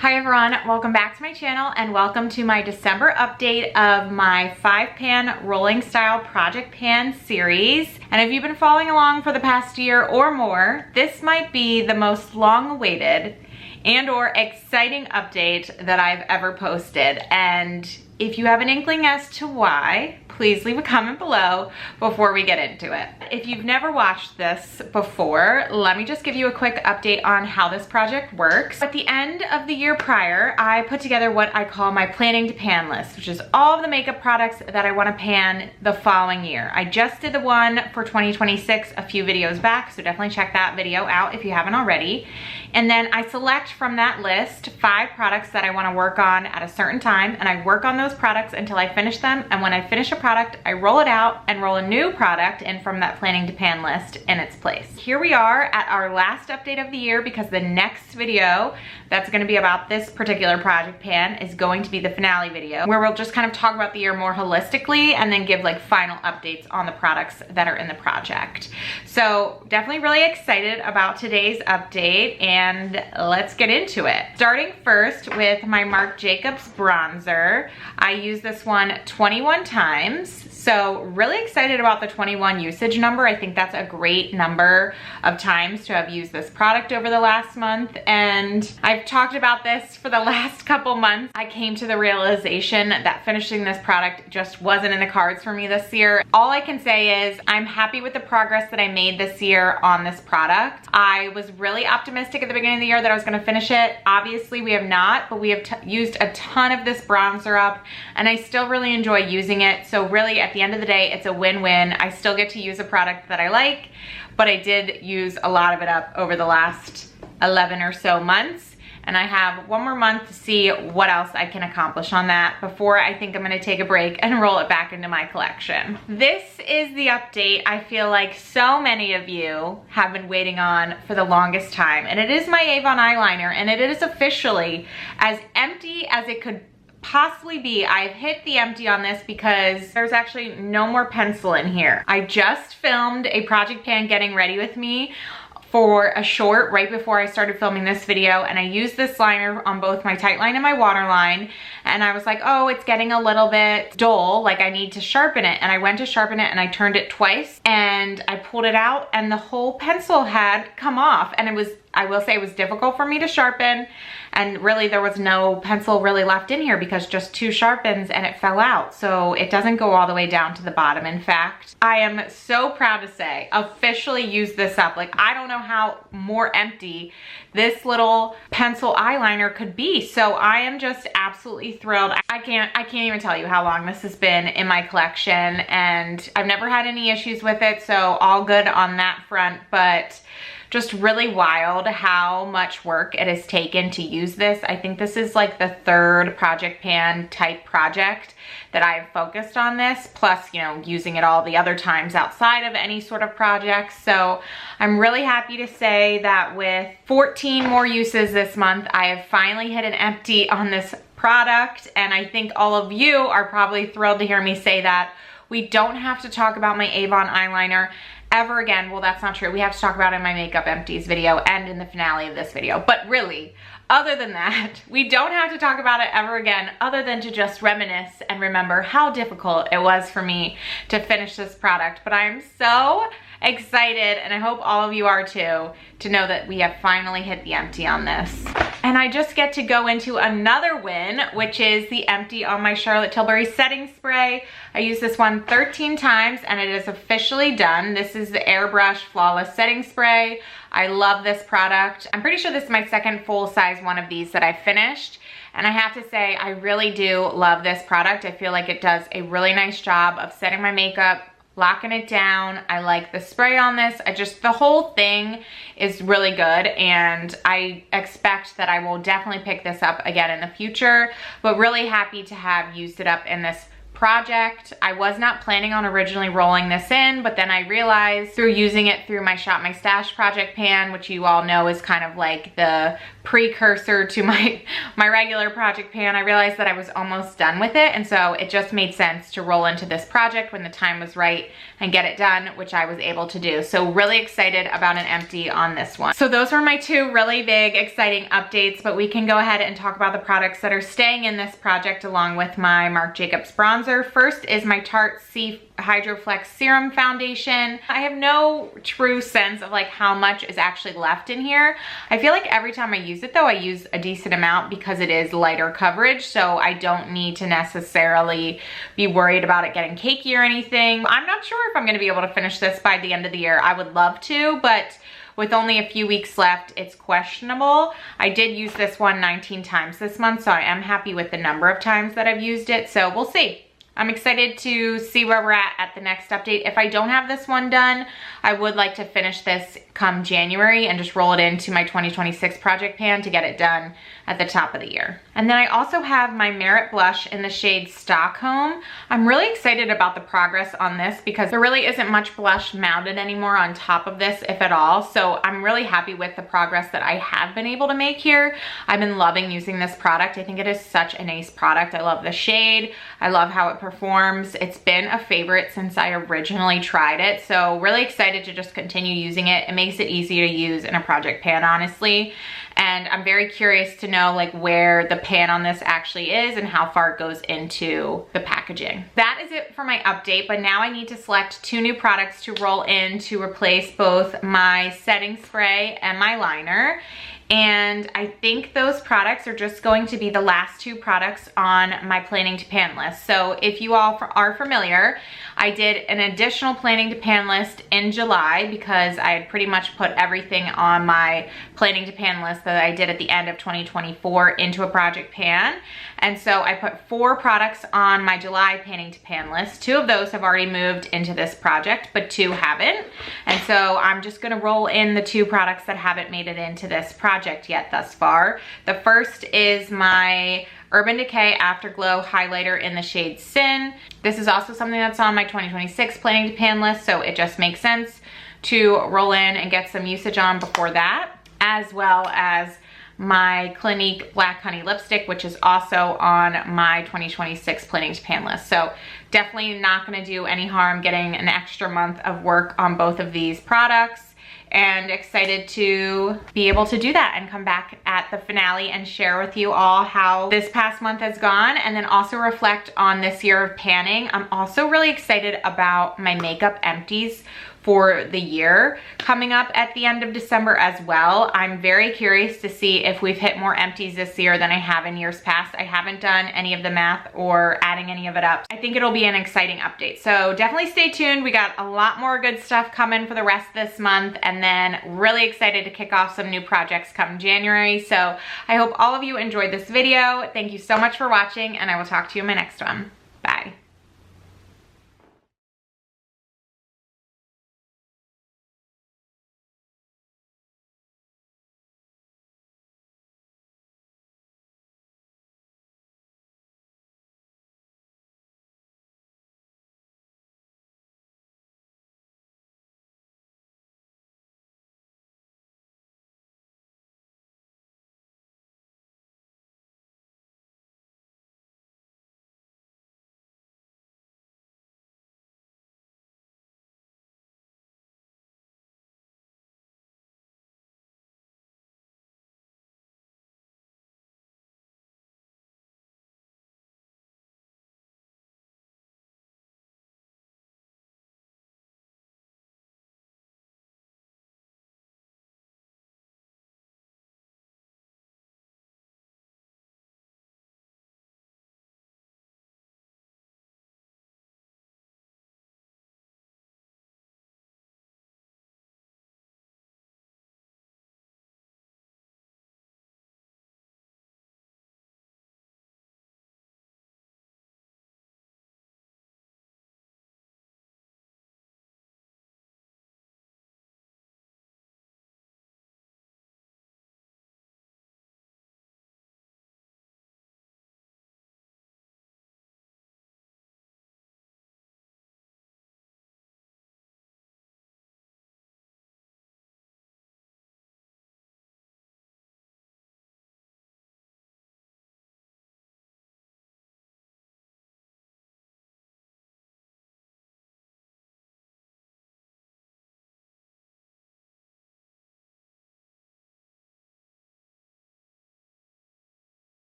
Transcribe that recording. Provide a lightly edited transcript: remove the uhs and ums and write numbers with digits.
Hi everyone, welcome back to my channel and welcome to my December update of my 5-pan rolling style project pan series. And if you've been following along for the past year or more, this might be the most long-awaited and or exciting update that I've ever posted. And if you have an inkling as to why, please leave a comment below before we get into it. If you've never watched this before, let me just give you a quick update on how this project works. At the end of the year prior, I put together what I call my planning to pan list, which is all of the makeup products that I want to pan the following year. I just did the one for 2026 a few videos back, so definitely check that video out if you haven't already. And then I select from that list 5 products that I want to work on at a certain time, and I work on those products until I finish them. And when I finish a product, I roll it out and roll a new product in from that planning to pan list in its place. Here we are at our last update of the year, because the next video that's going to be about this particular project pan is going to be the finale video, where we'll just kind of talk about the year more holistically and then give like final updates on the products that are in the project. So definitely really excited about today's update, and let's get into it. Starting first with my Marc Jacobs bronzer. I use this one 21 times. So really excited about the 21 usage number. I think that's a great number of times to have used this product over the last month. And I've talked about this for the last couple months. I came to the realization that finishing this product just wasn't in the cards for me this year. All I can say is I'm happy with the progress that I made this year on this product. I was really optimistic at the beginning of the year that I was gonna finish it. Obviously we have not, but we have used a ton of this bronzer up, and I still really enjoy using it. So really at the end of the day, it's a win-win. I still get to use a product that I like, but I did use a lot of it up over the last 11 or so months. And I have one more month to see what else I can accomplish on that before I think I'm gonna take a break and roll it back into my collection. This is the update I feel like so many of you have been waiting on for the longest time. And it is my Avon eyeliner, and it is officially as empty as it could possibly be. I've hit the empty on this because there's actually no more pencil in here. I just filmed a project pan getting ready with me for a short right before I started filming this video, and I used this liner on both my tight line and my waterline, and I was like, oh, it's getting a little bit dull, like I need to sharpen it. And I went to sharpen it and I turned it twice and I pulled it out and the whole pencil had come off, and it was, I will say, it was difficult for me to sharpen, and really there was no pencil really left in here because just 2 sharpens and it fell out. So it doesn't go all the way down to the bottom. In fact, I am so proud to say officially used this up. Like, I don't know how more empty this little pencil eyeliner could be. So I am just absolutely thrilled. I can't even tell you how long this has been in my collection, and I've never had any issues with it. So all good on that front, but just really wild how much work it has taken to use this. I think this is like the 3rd project pan type project that I've focused on this, plus, you know, using it all the other times outside of any sort of project. So I'm really happy to say that with 14 more uses this month, I have finally hit an empty on this product. And I think all of you are probably thrilled to hear me say that. We don't have to talk about my Avon eyeliner ever again. Well, that's not true. We have to talk about it in my makeup empties video and in the finale of this video. But really, other than that, we don't have to talk about it ever again, other than to just reminisce and remember how difficult it was for me to finish this product. But I'm so excited, and I hope all of you are too, to know that we have finally hit the empty on this. And I just get to go into another win, which is the empty on my Charlotte Tilbury setting spray. I used this one 13 times and it is officially done. This is the Airbrush Flawless Setting Spray. I love this product. I'm pretty sure this is my 2nd full-size one of these that I finished. And I have to say, I really do love this product. I feel like it does a really nice job of setting my makeup, locking it down. I like the spray on this. The whole thing is really good, and I expect that I will definitely pick this up again in the future, but really happy to have used it up in this project. I was not planning on originally rolling this in, but then I realized through using it through my Shop My Stash project pan, which you all know is kind of like the precursor to my regular project pan, I realized that I was almost done with it, and so it just made sense to roll into this project when the time was right and get it done, which I was able to do. So really excited about an empty on this one. So those were my two really big exciting updates, but we can go ahead and talk about the products that are staying in this project along with my Marc Jacobs bronzer. First is my Tarte C Hydroflex Serum Foundation. I have no true sense of like how much is actually left in here. I feel like every time I use it though, I use a decent amount because it is lighter coverage, so I don't need to necessarily be worried about it getting cakey or anything. I'm not sure if I'm gonna be able to finish this by the end of the year. I would love to, but with only a few weeks left, it's questionable. I did use this one 19 times this month, so I am happy with the number of times that I've used it, so we'll see. I'm excited to see where we're at the next update. If I don't have this one done, I would like to finish this come January and just roll it into my 2026 project pan to get it done at the top of the year. And then I also have my Merit blush in the shade Stockholm. I'm really excited about the progress on this because there really isn't much blush mounted anymore on top of this, if at all. So I'm really happy with the progress that I have been able to make here. I've been loving using this product. I think it is such an ace product. I love the shade. I love how it performs. It's been a favorite since I originally tried it. So really excited to just continue using it. It makes it easy to use in a project pan, honestly. And I'm very curious to know like where the pan on this actually is and how far it goes into the packaging. That is it for my update, but now I need to select two new products to roll in to replace both my setting spray and my liner. And I think those products are just going to be the last two products on my planning to pan list. So if you all are familiar, I did an additional planning to pan list in July because I had pretty much put everything on my planning to pan list that I did at the end of 2024 into a project pan. And so I put 4 products on my July planning to pan list. 2 of those have already moved into this project, but 2 haven't. And so I'm just gonna roll in the 2 products that haven't made it into this project yet thus far. The first is my Urban Decay Afterglow Highlighter in the shade Sin. This is also something that's on my 2026 planning to pan list, so it just makes sense to roll in and get some usage on before that, as well as my Clinique Black Honey Lipstick, which is also on my 2026 planning to pan list. So definitely not gonna do any harm getting an extra month of work on both of these products, and excited to be able to do that and come back at the finale and share with you all how this past month has gone, and then also reflect on this year of panning. I'm also really excited about my makeup empties for the year coming up at the end of December as well. I'm very curious to see if we've hit more empties this year than I have in years past. I haven't done any of the math or adding any of it up. I think it'll be an exciting update. So definitely stay tuned. We got a lot more good stuff coming for the rest of this month, and then really excited to kick off some new projects come January. So I hope all of you enjoyed this video. Thank you so much for watching, and I will talk to you in my next one.